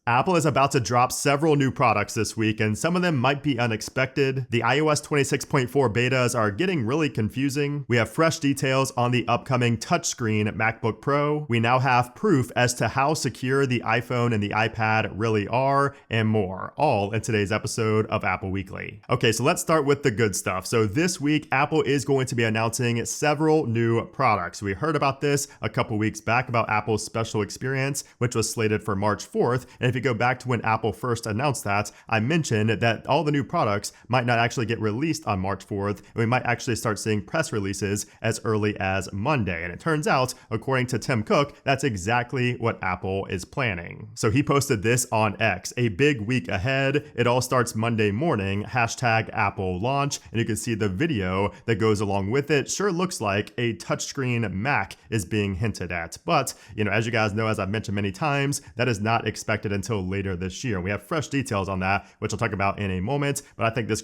Apple is about to drop several new products this week, and some of them might be unexpected. The iOS 26.4 betas are getting really confusing. We have fresh details on the upcoming touchscreen MacBook Pro. We now have proof as to how secure the iPhone and the iPad really are, and more, all in today's episode of Apple Weekly. Okay, so let's start with the good stuff. So this week, Apple is going to be announcing several new products. We heard about this a couple weeks back about Apple's special experience, which was slated for March 4th. And if you go back to when Apple first announced that, I mentioned that all the new products might not actually get released on March 4th, and we might actually start seeing press releases as early as Monday. And it turns out, according to Tim Cook, that's exactly what Apple is planning. So he posted this on X, a big week ahead. It all starts Monday morning, #Apple launch, and you can see the video that goes along with it. Sure looks like a touchscreen Mac is being hinted at. But, as you guys know, as I've mentioned many times, that is not expected until later this year. We have fresh details on that, which I'll talk about in a moment, but I think this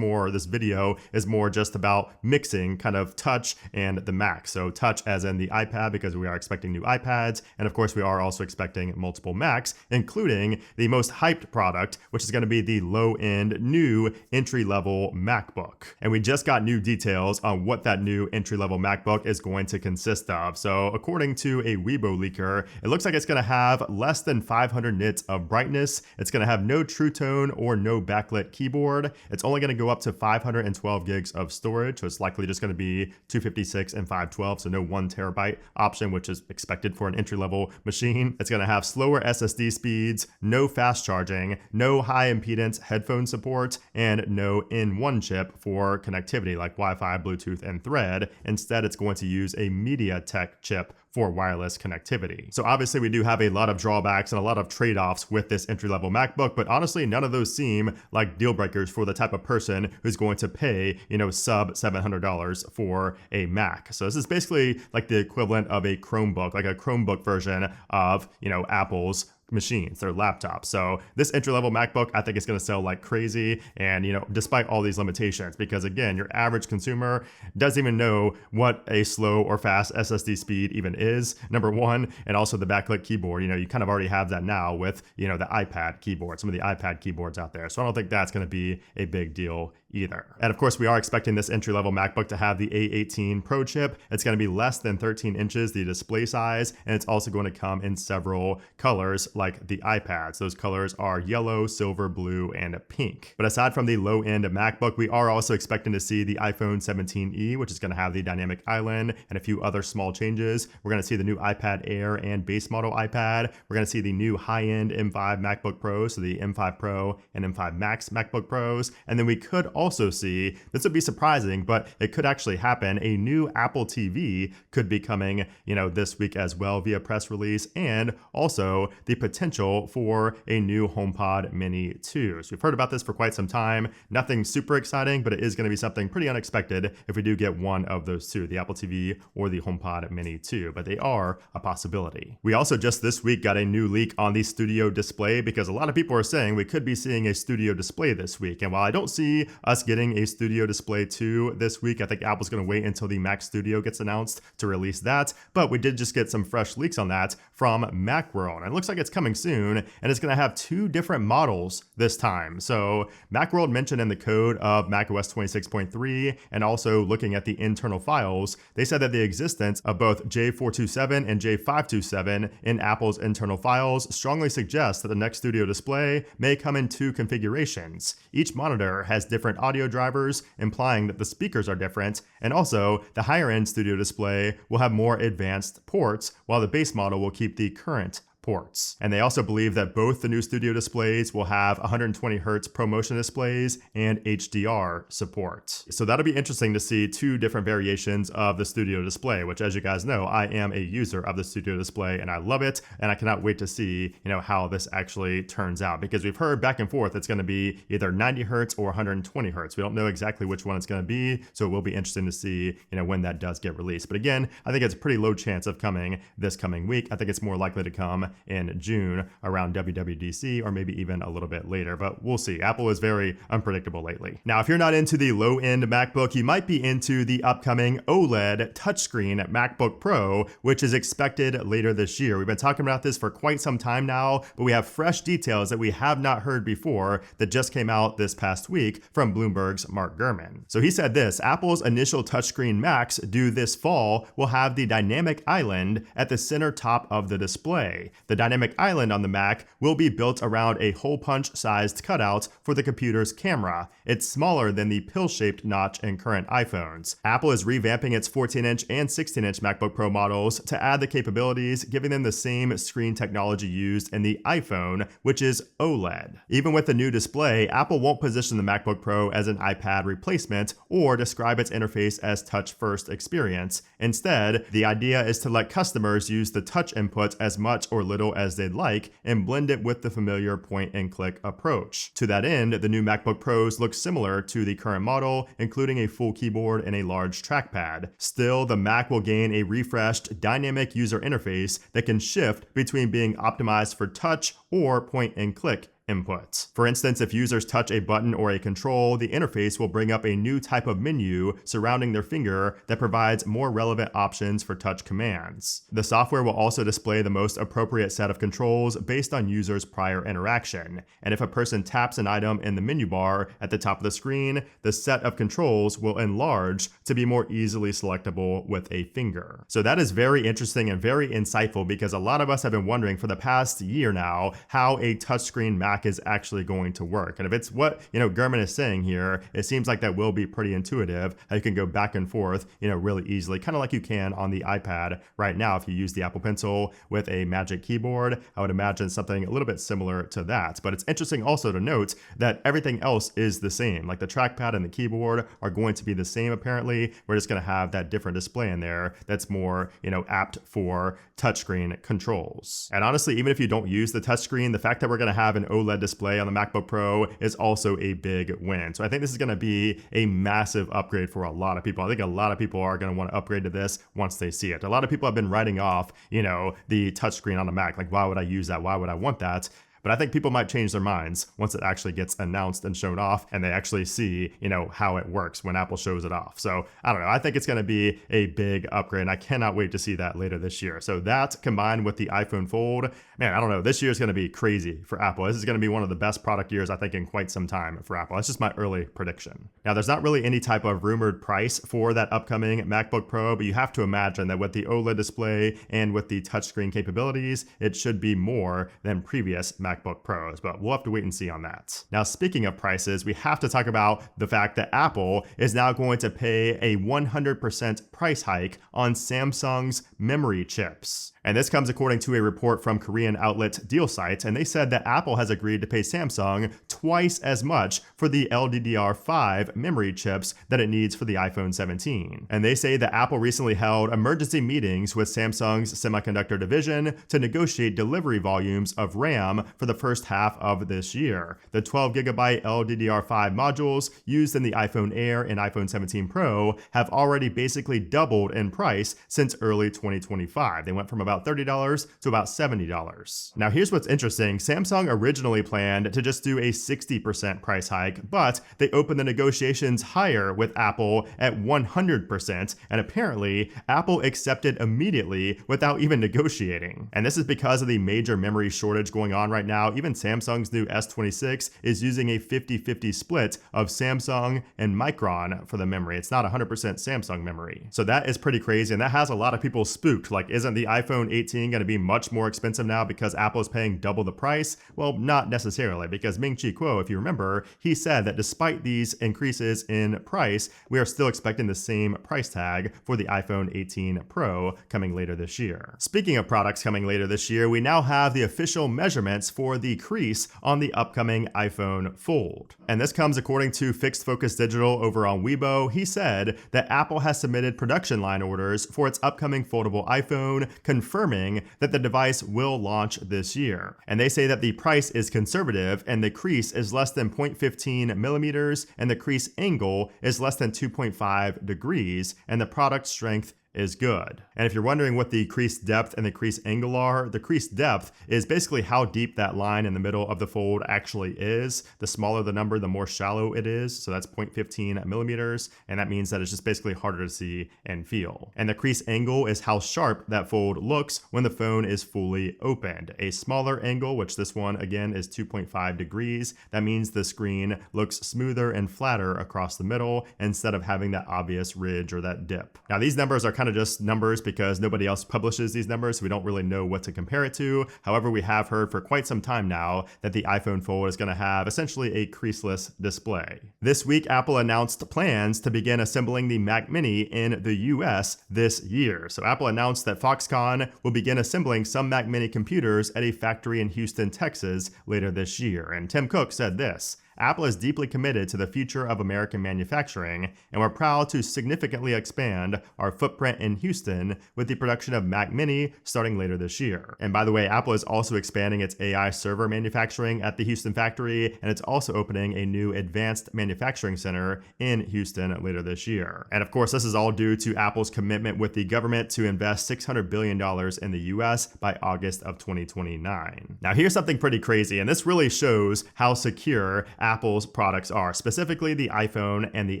video is more just about mixing kind of touch and the Mac. So touch as in the iPad, because we are expecting new iPads, and of course we are also expecting multiple Macs, including the most hyped product, which is going to be the low-end new entry-level MacBook. And we just got new details on what that new entry-level MacBook is going to consist of. So according to a Weibo leaker, it looks like it's going to have less than 500 nits of brightness. It's going to have no True Tone or no backlit keyboard. It's only going to go up to 512 gigs of storage, so it's likely just going to be 256 and 512, so no 1 terabyte option, which is expected for an entry-level machine. It's going to have slower SSD speeds, no fast charging, no high impedance headphone support, and no N1 chip for connectivity like Wi-Fi, Bluetooth, and Thread. Instead, it's going to use a MediaTek chip for wireless connectivity. So obviously we do have a lot of drawbacks and a lot of trade-offs with this entry-level MacBook, but honestly, none of those seem like deal breakers for the type of person who's going to pay, sub $700 for a Mac. So this is basically like the equivalent of a Chromebook, like a Chromebook version of, Apple's machines, their laptops. So this entry-level MacBook, I think is going to sell like crazy, and despite all these limitations, because again, your average consumer doesn't even know what a slow or fast SSD speed even is, number one, and also the backlit keyboard. You kind of already have that now with the iPad keyboard, some of the iPad keyboards out there. So I don't think that's going to be a big deal either. And of course, we are expecting this entry-level MacBook to have the A18 Pro chip. It's going to be less than 13 inches, the display size, and it's also going to come in several colors like the iPads. Those colors are yellow, silver, blue, and pink. But aside from the low-end MacBook, we are also expecting to see the iPhone 17e, which is going to have the dynamic island and a few other small changes. We're going to see the new iPad Air and base model iPad. We're going to see the new high-end M5 MacBook Pro, so the M5 Pro and M5 Max MacBook Pros. And then we could also see, this would be surprising, but it could actually happen, a new Apple TV could be coming, this week as well via press release, and also the potential for a new HomePod Mini 2. So we've heard about this for quite some time. Nothing super exciting, but it is going to be something pretty unexpected if we do get one of those two, the Apple TV or the HomePod Mini 2, but they are a possibility. We also just this week got a new leak on the Studio Display, because a lot of people are saying we could be seeing a Studio Display this week. And while I don't see us getting a Studio Display 2 this week, I think Apple's going to wait until the Mac Studio gets announced to release that. But we did just get some fresh leaks on that from Macworld. And it looks like it's coming soon, and it's going to have 2 different models this time. So Macworld mentioned in the code of macOS 26.3, and also looking at the internal files, they said that the existence of both J427 and J527 in Apple's internal files strongly suggests that the next Studio Display may come in 2 configurations. Each monitor has different audio drivers, implying that the speakers are different, and also the higher end Studio Display will have more advanced ports, while the base model will keep the current ports. And they also believe that both the new Studio displays will have 120 Hz ProMotion displays and HDR support. So that'll be interesting to see 2 different variations of the Studio display, which, as you guys know, I am a user of the Studio display and I love it. And I cannot wait to see, how this actually turns out, because we've heard back and forth it's going to be either 90 Hz or 120 Hz. We don't know exactly which one it's going to be, so it will be interesting to see, when that does get released. But again, I think it's a pretty low chance of coming this coming week. I think it's more likely to come in June around WWDC, or maybe even a little bit later, but we'll see. Apple is very unpredictable lately. Now, if you're not into the low-end MacBook, you might be into the upcoming OLED touchscreen MacBook Pro, which is expected later this year. We've been talking about this for quite some time now, but we have fresh details that we have not heard before that just came out this past week from Bloomberg's Mark Gurman. So he said this: Apple's initial touchscreen Macs due this fall will have the dynamic island at the center top of the display. The dynamic island on the Mac will be built around a hole punch sized cutout for the computer's camera. It's smaller than the pill-shaped notch in current iPhones. Apple is revamping its 14-inch and 16-inch MacBook Pro models to add the capabilities, giving them the same screen technology used in the iPhone, which is OLED. Even with the new display, Apple won't position the MacBook Pro as an iPad replacement or describe its interface as touch-first experience. Instead, the idea is to let customers use the touch input as much or little as they'd like and blend it with the familiar point-and-click approach. To that end, the new MacBook Pros look similar to the current model, including a full keyboard and a large trackpad. Still, the Mac will gain a refreshed, dynamic user interface that can shift between being optimized for touch or point-and-click inputs. For instance, if users touch a button or a control, the interface will bring up a new type of menu surrounding their finger that provides more relevant options for touch commands. The software will also display the most appropriate set of controls based on users' prior interaction. And if a person taps an item in the menu bar at the top of the screen, the set of controls will enlarge to be more easily selectable with a finger. So that is very interesting and very insightful, because a lot of us have been wondering for the past year now how a touchscreen Mac is actually going to work. And if it's what, Gurman is saying here, it seems like that will be pretty intuitive. How you can go back and forth, really easily, kind of like you can on the iPad right now if you use the Apple Pencil with a Magic Keyboard. I would imagine something a little bit similar to that. But it's interesting also to note that everything else is the same. Like the trackpad and the keyboard are going to be the same apparently. We're just going to have that different display in there that's more, apt for touchscreen controls. And honestly, even if you don't use the touchscreen, the fact that we're going to have an OLED display on the MacBook Pro is also a big win. So I think this is going to be a massive upgrade for a lot of people. I think a lot of people are going to want to upgrade to this once they see it. A lot of people have been writing off, the touchscreen on the Mac. Like, why would I use that? Why would I want that? But I think people might change their minds once it actually gets announced and shown off and they actually see, how it works when Apple shows it off. So I don't know. I think it's going to be a big upgrade, and I cannot wait to see that later this year. So that combined with the iPhone Fold, man, I don't know. This year is going to be crazy for Apple. This is going to be one of the best product years, I think, in quite some time for Apple. That's just my early prediction. Now, there's not really any type of rumored price for that upcoming MacBook Pro, but you have to imagine that with the OLED display and with the touchscreen capabilities, it should be more than previous MacBook Pros, but we'll have to wait and see on that. Now, speaking of prices, we have to talk about the fact that Apple is now going to pay a 100% price hike on Samsung's memory chips. And this comes according to a report from Korean outlet DealSite, and they said that Apple has agreed to pay Samsung twice as much for the LDDR5 memory chips that it needs for the iPhone 17. And they say that Apple recently held emergency meetings with Samsung's semiconductor division to negotiate delivery volumes of RAM for the first half of this year. The 12GB LDDR5 modules used in the iPhone Air and iPhone 17 Pro have already basically doubled in price since early 2025. They went from about $30 to about $70. Now, here's what's interesting. Samsung originally planned to just do a 60% price hike, but they opened the negotiations higher with Apple at 100%, and apparently Apple accepted immediately without even negotiating. And this is because of the major memory shortage going on right now. Even Samsung's new S26 is using a 50-50 split of Samsung and Micron for the memory. It's not 100% Samsung memory. So that is pretty crazy, and that has a lot of people spooked. Like, isn't the iPhone 18 going to be much more expensive now because Apple is paying double the price? Well, not necessarily, because Ming-Chi Kuo, if you remember, he said that despite these increases in price, we are still expecting the same price tag for the iPhone 18 Pro coming later this year. Speaking of products coming later this year, we now have the official measurements for the crease on the upcoming iPhone Fold. And this comes according to Fixed Focus Digital over on Weibo. He said that Apple has submitted production line orders for its upcoming foldable iPhone, confirming that the device will launch this year. And they say that the price is conservative and the crease is less than 0.15 millimeters and the crease angle is less than 2.5 degrees and the product strength is good. And if you're wondering what the crease depth and the crease angle are, the crease depth is basically how deep that line in the middle of the fold actually is. The smaller the number, the more shallow it is. So that's 0.15 millimeters. And that means that it's just basically harder to see and feel. And the crease angle is how sharp that fold looks when the phone is fully opened. A smaller angle, which this one again is 2.5 degrees, that means the screen looks smoother and flatter across the middle instead of having that obvious ridge or that dip. Now these numbers are kind of just numbers because nobody else publishes these numbers, so we don't really know what to compare it to. However, we have heard for quite some time now that the iPhone Fold is going to have essentially a creaseless display. This week, Apple announced plans to begin assembling the Mac Mini in the US this year. So Apple announced that Foxconn will begin assembling some Mac Mini computers at a factory in Houston, Texas later this year. And Tim Cook said this: Apple is deeply committed to the future of American manufacturing, and we're proud to significantly expand our footprint in Houston with the production of Mac Mini starting later this year. And by the way, Apple is also expanding its AI server manufacturing at the Houston factory, and it's also opening a new advanced manufacturing center in Houston later this year. And of course, this is all due to Apple's commitment with the government to invest $600 billion in the US by August of 2029. Now, here's something pretty crazy, and this really shows how secure Apple's products are, specifically the iPhone and the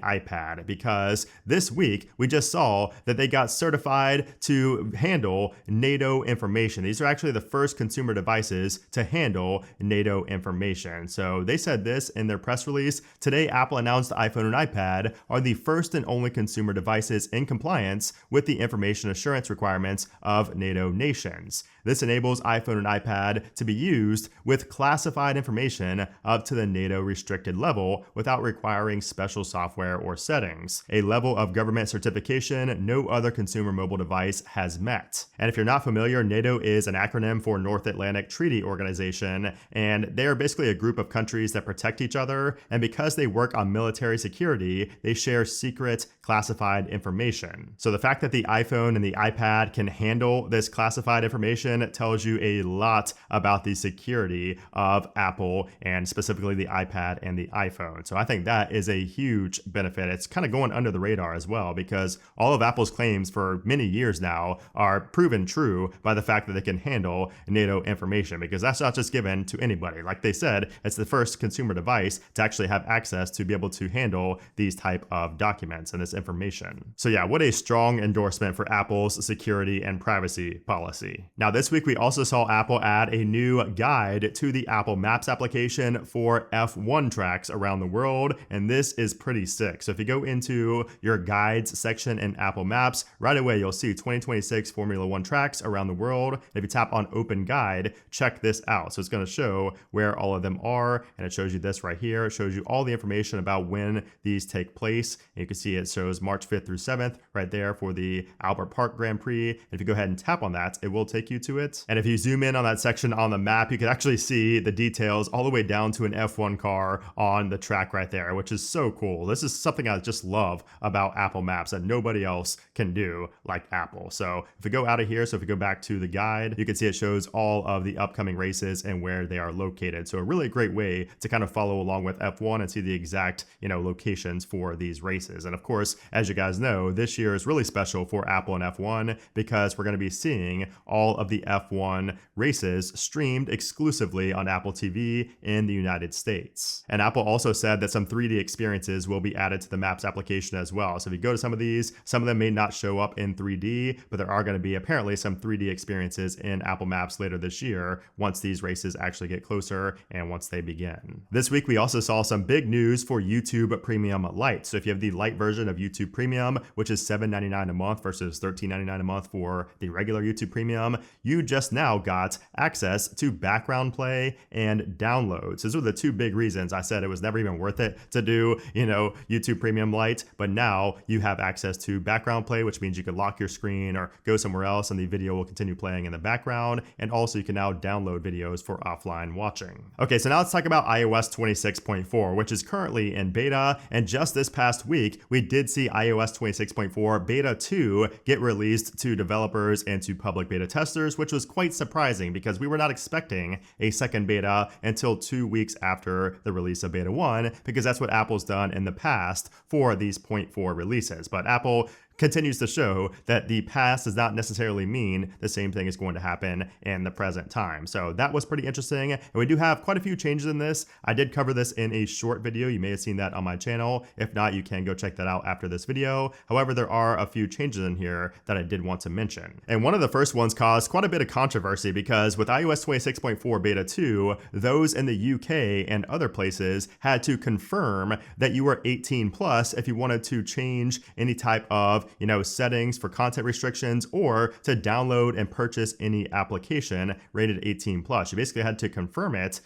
iPad, because this week we just saw that they got certified to handle NATO information. These are actually the first consumer devices to handle NATO information. So they said this in their press release. Today, Apple announced the iPhone and iPad are the first and only consumer devices in compliance with the information assurance requirements of NATO nations. This enables iPhone and iPad to be used with classified information up to the NATO restricted level without requiring special software or settings, a level of government certification no other consumer mobile device has met. And if you're not familiar, NATO is an acronym for North Atlantic Treaty Organization, and they are basically a group of countries that protect each other, and because they work on military security, they share secret classified information. So the fact that the iPhone and the iPad can handle this classified information tells you a lot about the security of Apple and specifically the iPad and the iPhone. So I think that is a huge benefit. It's kind of going under the radar as well because all of Apple's claims for many years now are proven true by the fact that they can handle NATO information, because that's not just given to anybody. Like they said, it's the first consumer device to actually have access to be able to handle these type of documents and this information. So yeah, what a strong endorsement for Apple's security and privacy policy. Now this week we also saw Apple add a new guide to the Apple Maps application for F1 tracks around the world, and this is pretty sick. So if you go into your guides section in Apple Maps, right away you'll see 2026 Formula One tracks around the world. If you tap on Open Guide, check this out. So it's going to show where all of them are, and it shows you this right here. It shows you all the information about when these take place. And you can see it shows March 5th through 7th right there for the Albert Park Grand Prix. And if you go ahead and tap on that, it will take you to it. And if you zoom in on that section on the map, you can actually see the details all the way down to an F1 car on the track right there, which is so cool. This is something I just love about Apple Maps that nobody else can do like Apple. So if we go out of here, so if we go back to the guide, you can see it shows all of the upcoming races and where they are located. So a really great way to kind of follow along with F1 and see the exact, locations for these races. And of course, as you guys know, this year is really special for Apple and F1 because we're going to be seeing all of the F1 races streamed exclusively on Apple TV in the United States. And Apple also said that some 3D experiences will be added to the Maps application as well. So if you go to some of these, some of them may not show up in 3D, but there are going to be apparently some 3D experiences in Apple Maps later this year once these races actually get closer and once they begin. This week, we also saw some big news for YouTube Premium Lite. So if you have the Lite version of YouTube Premium, which is $7.99 a month versus $13.99 a month for the regular YouTube Premium, you just now got access to background play and downloads. Those are the two big reasons I said it was never even worth it to do, YouTube Premium Lite, but now you have access to background play, which means you can lock your screen or go somewhere else and the video will continue playing in the background. And also you can now download videos for offline watching. Okay, so now let's talk about iOS 26.4, which is currently in beta. And just this past week, we did see iOS 26.4 Beta 2 get released to developers and to public beta testers, which was quite surprising because we were not expecting a second beta until 2 weeks after the release of Beta 1, because that's what Apple's done in the past for these 0.4 releases. But Apple continues to show that the past does not necessarily mean the same thing is going to happen in the present time. So that was pretty interesting. And we do have quite a few changes in this. I did cover this in a short video. You may have seen that on my channel. If not, you can go check that out after this video. However, there are a few changes in here that I did want to mention. And one of the first ones caused quite a bit of controversy because with iOS 26.4 beta 2, those in the UK and other places had to confirm that you were 18 plus if you wanted to change any type of settings for content restrictions or to download and purchase any application rated 18 plus. You basically had to confirm it,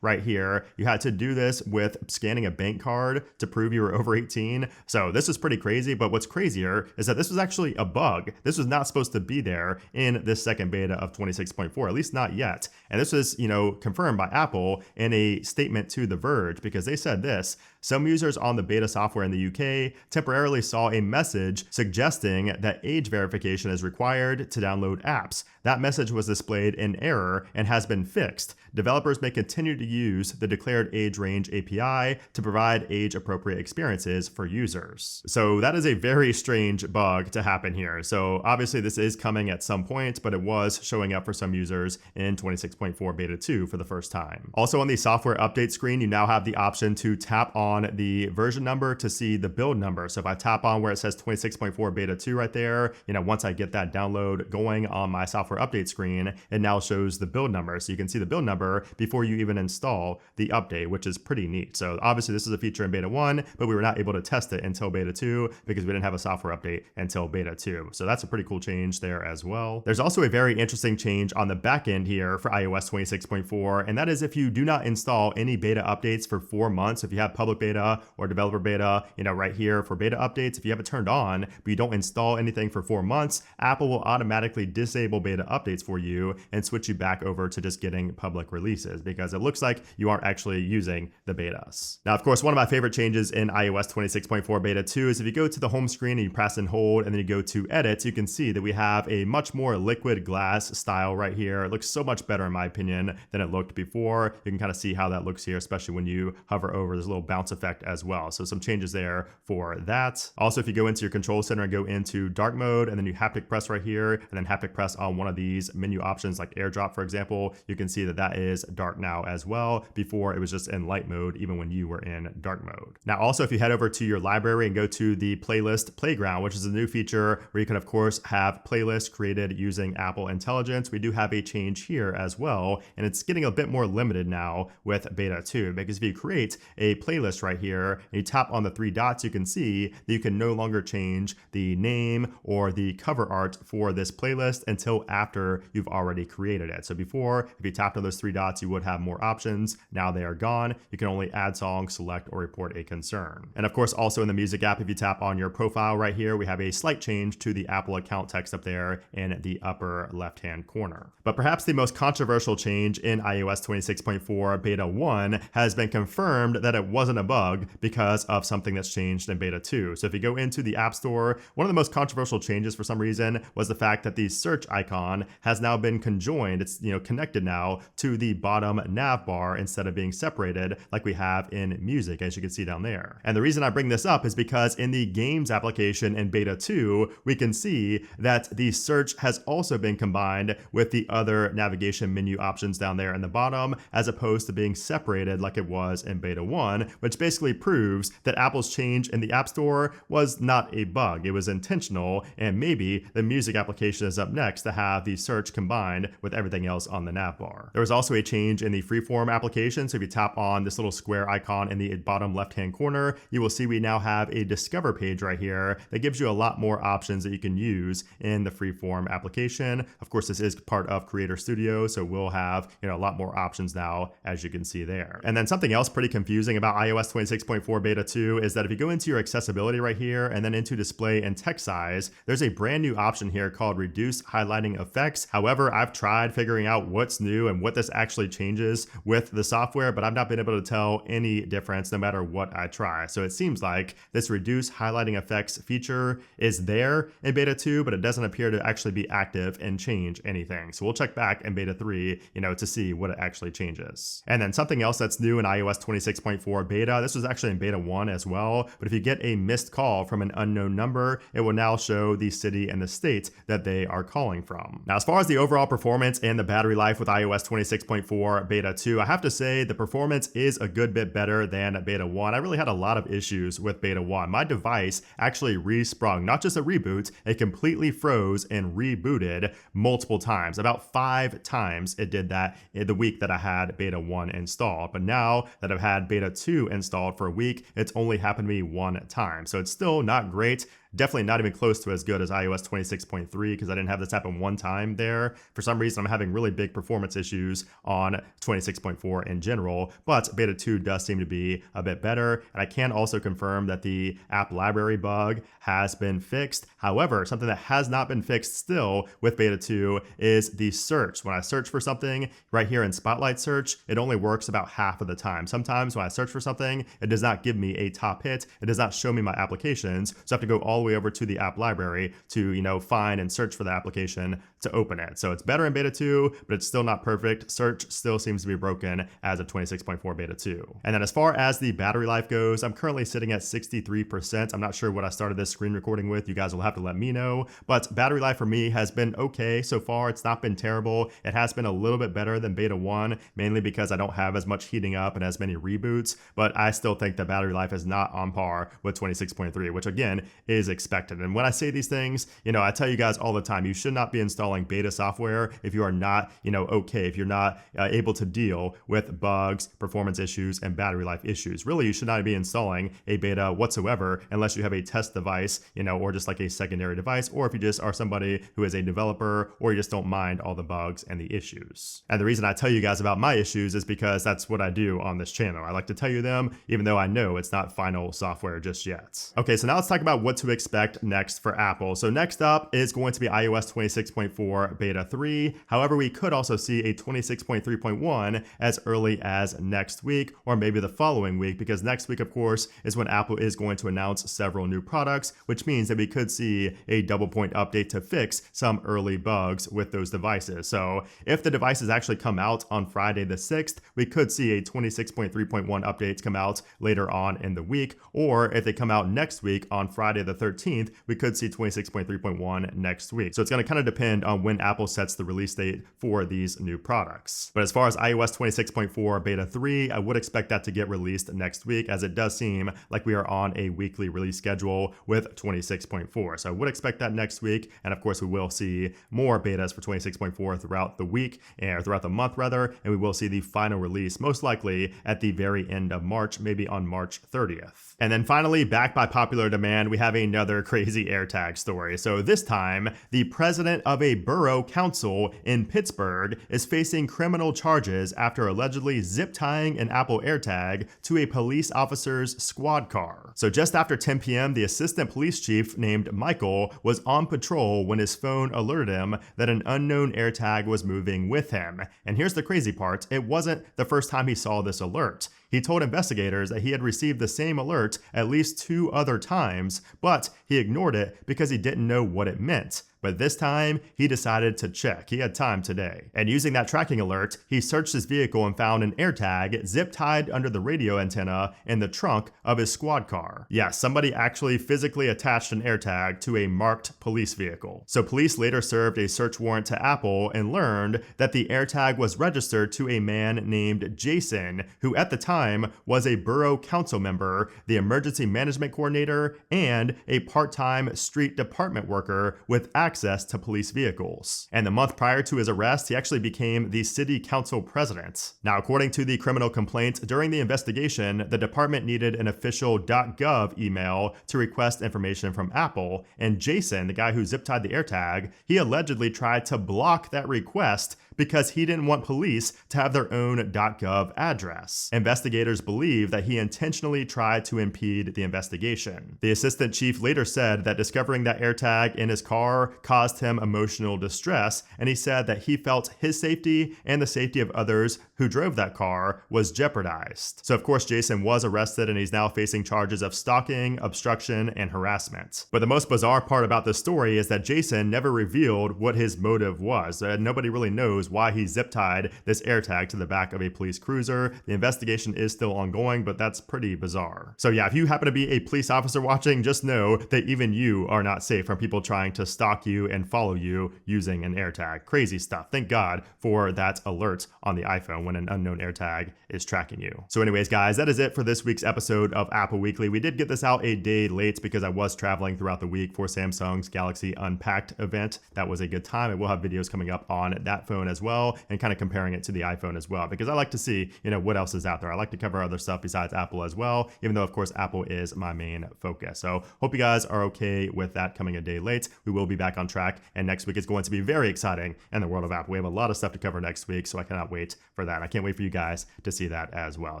right here. You had to do this with scanning a bank card to prove you were over 18. So this is pretty crazy, but what's crazier is that this was actually a bug. This was not supposed to be there in this second beta of 26.4, at least not yet. And this was, confirmed by Apple in a statement to The Verge because they said this: some users on the beta software in the UK temporarily saw a message suggesting that age verification is required to download apps. That message was displayed in error and has been fixed. Developers may continue to use the declared age range API to provide age-appropriate experiences for users. So that is a very strange bug to happen here. So obviously this is coming at some point, but it was showing up for some users in 26.4 beta 2 for the first time. Also on the software update screen, you now have the option to tap on the version number to see the build number. So if I tap on where it says 26.4 beta 2 right there, once I get that download going on my software update screen, it now shows the build number. So you can see the build number before you even install the update, which is pretty neat. So obviously this is a feature in beta 1, but we were not able to test it until beta 2 because we didn't have a software update until beta 2. So that's a pretty cool change there as well. There's also a very interesting change on the back end here for iOS 26.4, and that is if you do not install any beta updates for 4 months, if you have public beta or developer beta, right here for beta updates, if you have it turned on, but you don't install anything for 4 months, Apple will automatically disable beta updates for you and switch you back over to just getting public releases because it looks like you aren't actually using the betas. Now, of course, one of my favorite changes in iOS 26.4 beta 2 is if you go to the home screen and you press and hold and then you go to edit, you can see that we have a much more liquid glass style right here. It looks so much better in my opinion than it looked before. You can kind of see how that looks here, especially when you hover over. There's a little bounce effect as well. So some changes there for that. Also, if you go into your control center and go into dark mode and then you haptic press right here and then haptic press on one of these menu options like AirDrop, for example, you can see that that is dark now as well. Before it was just in light mode, even when you were in dark mode. Now, also, if you head over to your library and go to the playlist playground, which is a new feature where you can, of course, have playlists created using Apple Intelligence, we do have a change here as well. And it's getting a bit more limited now with beta 2, because if you create a playlist right here and you tap on the 3 dots, you can see that you can no longer change the name or the cover art for this playlist until after you've already created it. So before, if you tapped on those 3 dots, you would have more options. Now they are gone. You can only add songs, select, or report a concern. And of course, also in the music app, if you tap on your profile right here, we have a slight change to the Apple account text up there in the upper left-hand corner. But perhaps the most controversial change in iOS 26.4 beta 1 has been confirmed that it wasn't a bug because of something that's changed in beta 2. So if you go into the App Store, one of the most controversial changes for some reason was the fact that the search icon has now been conjoined. It's connected now to the bottom nav bar instead of being separated like we have in music, as you can see down there. And the reason I bring this up is because in the games application in beta 2, we can see that the search has also been combined with the other navigation menu options down there in the bottom, as opposed to being separated like it was in beta 1, which basically proves that Apple's change in the App Store was not a bug. It was intentional, and maybe the music application is up next to have the search combined with everything else on the nav bar. There was also a change in the Freeform application. So if you tap on this little square icon in the bottom left-hand corner, you will see we now have a Discover page right here that gives you a lot more options that you can use in the Freeform application. Of course, this is part of Creator Studio, so we'll have a lot more options now, as you can see there. And then something else pretty confusing about iOS 26.4 beta 2 is that if you go into your accessibility right here and then into display and text size, there's a brand new option here called Reduce Highlighting Effects. However, I've tried figuring out what's new and what this actually changes with the software, but I've not been able to tell any difference no matter what I try. So it seems like this reduce highlighting effects feature is there in beta 2, but it doesn't appear to actually be active and change anything. So we'll check back in beta 3, to see what it actually changes. And then something else that's new in iOS 26.4 beta, this was actually in beta 1 as well, but if you get a missed call from an unknown number, it will now show the city and the state that they are calling from. Now, as far as the overall performance and the battery life with iOS 26.4 beta 2, I have to say the performance is a good bit better than beta 1. I really had a lot of issues with beta 1. My device actually resprung, not just a reboot, it completely froze and rebooted multiple times. About 5 times it did that in the week that I had beta 1 installed. But now that I've had beta 2 installed for a week, it's only happened to me 1 time. So it's still not great. Definitely not even close to as good as iOS 26.3 because I didn't have this happen 1 time there. For some reason, I'm having really big performance issues on 26.4 in general, but beta 2 does seem to be a bit better. And I can also confirm that the app library bug has been fixed. However, something that has not been fixed still with beta 2 is the search. When I search for something right here in Spotlight search, it only works about half of the time. Sometimes when I search for something, it does not give me a top hit. It does not show me my applications. So I have to go all the way over to the app library to, find and search for the application to open it. So it's better in beta 2, but it's still not perfect. Search still seems to be broken as of 26.4 beta 2. And then as far as the battery life goes, I'm currently sitting at 63%. I'm not sure what I started this screen recording with. You guys will have to let me know. But battery life for me has been okay so far. It's not been terrible. It has been a little bit better than beta 1, mainly because I don't have as much heating up and as many reboots. But I still think the battery life is not on par with 26.3, which again is expected. And when I say these things, I tell you guys all the time, you should not be installing beta software if you are not, okay, if you're not able to deal with bugs, performance issues, and battery life issues. Really, you should not be installing a beta whatsoever unless you have a test device, or just like a secondary device, or if you just are somebody who is a developer, or you just don't mind all the bugs and the issues. And the reason I tell you guys about my issues is because that's what I do on this channel. I like to tell you them, even though I know it's not final software just yet. Okay, so now let's talk about what to expect next for Apple. So next up is going to be iOS 26.4 beta 3. However, we could also see a 26.3.1 as early as next week, or maybe the following week, because next week, of course, is when Apple is going to announce several new products, which means that we could see a double point update to fix some early bugs with those devices. So if the devices actually come out on Friday the 6th, we could see a 26.3.1 update come out later on in the week, or if they come out next week on Friday the 13th, we could see 26.3.1 next week. So it's going to kind of depend on when Apple sets the release date for these new products. But as far as iOS 26.4 beta 3, I would expect that to get released next week, as it does seem like we are on a weekly release schedule with 26.4. So I would expect that next week. And of course, we will see more betas for 26.4 throughout the week, or throughout the month rather, and we will see the final release most likely at the very end of March, maybe on March 30th. And then finally, back by popular demand, we have another crazy AirTag story. So this time, the president of a borough council in Pittsburgh is facing criminal charges after allegedly zip tying an Apple AirTag to a police officer's squad car. So just after 10 p.m., the assistant police chief named Michael was on patrol when his phone alerted him that an unknown AirTag was moving with him. And here's the crazy part, it wasn't the first time he saw this alert. He told investigators that he had received the same alert at least 2 other times, but he ignored it because he didn't know what it meant. But this time, he decided to check. He had time today. And using that tracking alert, he searched his vehicle and found an AirTag zip-tied under the radio antenna in the trunk of his squad car. Yeah, somebody actually physically attached an AirTag to a marked police vehicle. So police later served a search warrant to Apple and learned that the AirTag was registered to a man named Jason, who at the time was a borough council member, the emergency management coordinator, and a part-time street department worker with access to police vehicles. And the month prior to his arrest, he actually became the city council president. Now, according to the criminal complaint, during the investigation, the department needed an official .gov email to request information from Apple, and Jason, the guy who zip-tied the AirTag, he allegedly tried to block that request because he didn't want police to have their own .gov address. Investigators believe that he intentionally tried to impede the investigation. The assistant chief later said that discovering that AirTag in his car caused him emotional distress, and he said that he felt his safety and the safety of others who drove that car was jeopardized. So of course Jason was arrested and he's now facing charges of stalking, obstruction, and harassment. But the most bizarre part about this story is that Jason never revealed what his motive was. Nobody really knows why he zip tied this AirTag to the back of a police cruiser. The investigation is still ongoing, but that's pretty bizarre. So yeah, if you happen to be a police officer watching, just know that even you are not safe from people trying to stalk you and follow you using an AirTag. Crazy stuff. Thank God for that alert on the iPhone when an unknown AirTag is tracking you. So anyways, guys, that is it for this week's episode of Apple Weekly. We did get this out a day late because I was traveling throughout the week for Samsung's Galaxy Unpacked event. That was a good time. I will have videos coming up on that phone as well and kind of comparing it to the iPhone as well, because I like to see, what else is out there. I like to cover other stuff besides Apple as well, even though of course Apple is my main focus. So hope you guys are okay with that coming a day late. We will be back on track, and next week is going to be very exciting in the world of Apple. We have a lot of stuff to cover next week, so I cannot wait for that. I can't wait for you guys to see that as well.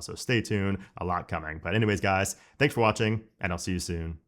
So stay tuned, a lot coming. But anyways, guys, thanks for watching, and I'll see you soon.